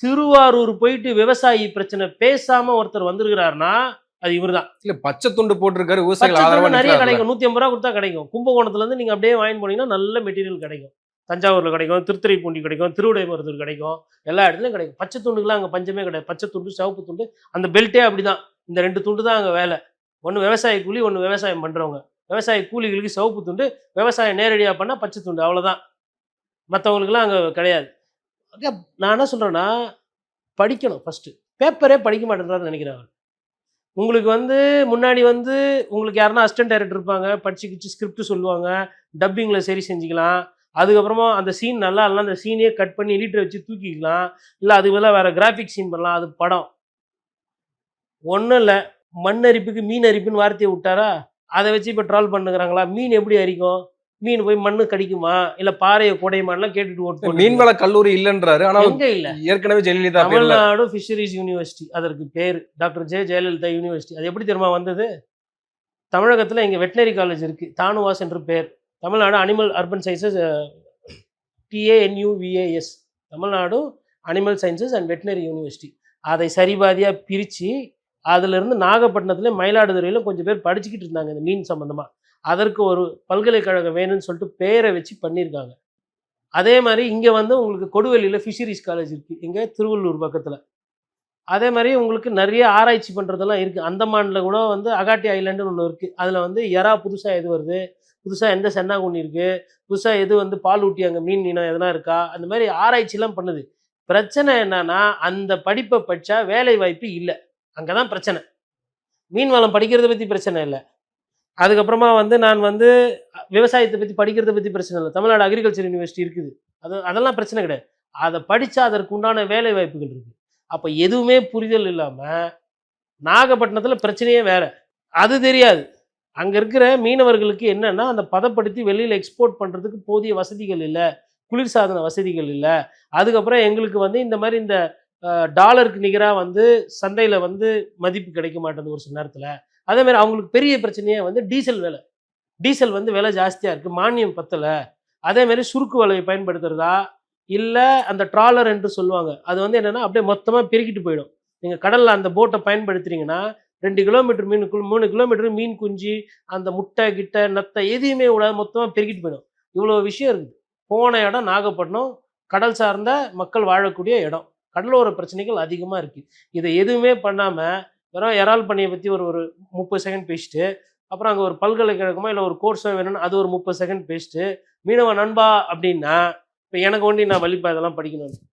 திருவாரூர் போயிட்டு விவசாயி பிரச்சனை பேசாம ஒருத்தர் வந்திருக்கிறாருன்னா அது இவர்தான். இல்ல பச்சை துண்டு போட்டிருக்காரு, பச்சை விவசாயிகள் ஆதரவா துண்டு நிறைய நிக்கிறாருல்ல. கிடைக்கும். 150 ரூபா கொடுத்தா கிடைக்கும். கும்பகோணத்துல இருந்து நீங்க அப்படியே வாங்கிட்டு போனீங்கன்னா நல்ல மெட்டீரியல் கிடைக்கும். தஞ்சாவூர்ல கிடைக்கும், திருத்துறைப்பூண்டி கிடைக்கும், திருவிடைமருதூர் கிடைக்கும், எல்லா இடத்துலயும் கிடைக்கும். பச்சை துண்டுக்குலாம் அங்க பஞ்சமே கிடையாது. பச்சை துண்டு, சிவப்பு துண்டு, அந்த பெல்ட்டே அப்படிதான். இந்த 2 துண்டு தான் அங்க வேலை. ஒன்று விவசாய கூலி, ஒன்று விவசாயம் பண்றவங்க. விவசாய கூலிகளுக்கு சிவப்பு துண்டு, விவசாயம் நேரடியாக பண்ணா பச்சை துண்டு, அவ்வளவுதான். மற்றவங்களுக்குலாம் அங்க கிடையாது. நான் என்ன சொல்றேன்னா, படிக்கணும் ஃபர்ஸ்ட். பேப்பரே படிக்க மாட்டேன்றாருன்னு நினைக்கிறேன் அவர். உங்களுக்கு வந்து முன்னாடி வந்து உங்களுக்கு யாருன்னா அசிஸ்டன்ட் டைரக்டர் இருப்பாங்க, படிச்சுக்கிச்சு ஸ்கிரிப்ட் சொல்லுவாங்க, டப்பிங்கில் சரி செஞ்சுக்கலாம். அதுக்கப்புறமா அந்த சீன் நல்லா இல்லைனா அந்த சீனையே கட் பண்ணி எடிட்டரை வச்சு தூக்கிக்கலாம். இல்லை அதுக்கு பதிலாக வேறு கிராஃபிக் சீன் பண்ணலாம். அது படம் ஒன்றும் இல்லை. மண் அரிப்புக்கு மீன் அரிப்புன்னு வார்த்தையை விட்டாரா, அதை வச்சு இப்போ ட்ரால் பண்ணுங்கிறாங்களா? மீன் எப்படி அரிக்கும்? மீன் போய் மண்ணு கடிக்குமா, இல்லை பாறையை குடையுமான்லாம் கேட்டுட்டு ஓட்டு. மீன்வள கல்லூரி இல்லைன்றாரு. ஆனால் எங்கே இல்லை? ஏற்கனவே ஜெயலலிதா தமிழ்நாடு ஃபிஷரிஸ் யூனிவர்சிட்டி அதற்கு பேர். Doctor Jayalalithaa university. அது எப்படி தெரியுமா வந்தது? தமிழகத்தில் இங்கே வெட்டினரி காலேஜ் இருக்குது, தானுவாஸ் என்று பேர். Tamil Nadu animal urban sciences, TANUVAS, Tamil Nadu animal sciences and veterinary university. அதை சரிபாதியாக பிரித்து அதிலிருந்து நாகப்பட்டினத்தில் மயிலாடுதுறையில் கொஞ்சம் பேர் படிச்சுக்கிட்டு இருந்தாங்க இந்த மீன் சம்மந்தமாக. அதற்கு ஒரு பல்கலைக்கழகம் வேணும்னு சொல்லிட்டு பேரை வச்சு பண்ணியிருக்காங்க. அதே மாதிரி இங்கே வந்து உங்களுக்கு கொடுவெளியில் ஃபிஷரிஸ் காலேஜ் இருக்குது, இங்கே திருவள்ளூர் பக்கத்தில். அதே மாதிரி உங்களுக்கு நிறைய ஆராய்ச்சி பண்ணுறதெல்லாம் இருக்குது. அந்தமானில் கூட வந்து அகாட்டி ஐலாண்டுன்னு ஒன்று இருக்குது. அதில் வந்து எறா புதுசாக எது வருது, புதுசாக எந்த சென்னாகுண்ணி இருக்குது, புதுசாக எது வந்து பால் ஊட்டி அங்கே மீன் இனம் எதனா இருக்கா, அந்த மாதிரி ஆராய்ச்சிலாம் பண்ணுது. பிரச்சனை என்னன்னா, அந்த படிப்பை படித்தா வேலை வாய்ப்பு இல்லை. அங்கே தான் பிரச்சனை. மீன் வளம் படிக்கிறத பற்றி பிரச்சனை இல்லை. அதுக்கப்புறமா வந்து நான் வந்து விவசாயத்தை பற்றி படிக்கிறத பற்றி பிரச்சனை இல்லை. தமிழ்நாடு அக்ரிகல்ச்சர் யூனிவர்சிட்டி இருக்குது. அதெல்லாம் பிரச்சனை கிடையாது. அதை படித்தா அதற்கு உண்டான வேலை வாய்ப்புகள் இருக்குது. அப்போ எதுவுமே புரிதல் இல்லாமல் நாகப்பட்டினத்தில் பிரச்சனையே வேறு. அது தெரியாது. அங்கே இருக்கிற மீனவர்களுக்கு என்னென்னா, அந்த பதப்படுத்தி வெளியில் எக்ஸ்போர்ட் பண்ணுறதுக்கு போதிய வசதிகள் இல்லை, குளிர்சாதன வசதிகள் இல்லை. அதுக்கப்புறம் எங்களுக்கு வந்து இந்த மாதிரி இந்த டாலருக்கு நிகராக வந்து சந்தையில் வந்து மதிப்பு கிடைக்க மாட்டேங்குது ஒரு சில நேரத்தில். அதேமாதிரி அவங்களுக்கு பெரிய பிரச்சனையே வந்து டீசல் விலை. டீசல் வந்து விலை ஜாஸ்தியாக இருக்குது, மானியம் பத்தலை. அதேமாதிரி சுருக்கு வலையை பயன்படுத்துகிறதா, இல்லை அந்த ட்ராலர் என்று சொல்லுவாங்க. அது வந்து என்னென்னா அப்படியே மொத்தமாக பெருக்கிட்டு போயிடும். நீங்கள் கடலில் அந்த போட்டை பயன்படுத்துகிறீங்கன்னா 2 கிலோமீட்டர் மீனுக்குள் 3 கிலோமீட்டர் மீன் குஞ்சு, அந்த முட்டை கிட்ட நத்தை எதையுமே விடாது, மொத்தமாக பெருக்கிட்டு போயிடும். இவ்வளோ விஷயம் இருக்குது. போன இடம் நாகப்பட்டினம், கடல் சார்ந்த மக்கள் வாழக்கூடிய இடம். கடலோர பிரச்சனைகள் அதிகமாக இருக்குது. இதை எதுவுமே பண்ணாமல் வெறும் இறால் பண்ணையை பற்றி ஒரு 30 செகண்ட் பேசிட்டு, அப்புறம் அங்கே ஒரு பல்கலைக்கழகமோ இல்லை ஒரு கோர்ஸோ வேணும்னு அது ஒரு 30 செகண்ட் பேசிட்டு, மீனவ நண்பா அப்படின்னா இப்போ எனக்கு ஒண்டி நான் வலிப்பா இதெல்லாம் படிக்கணும்.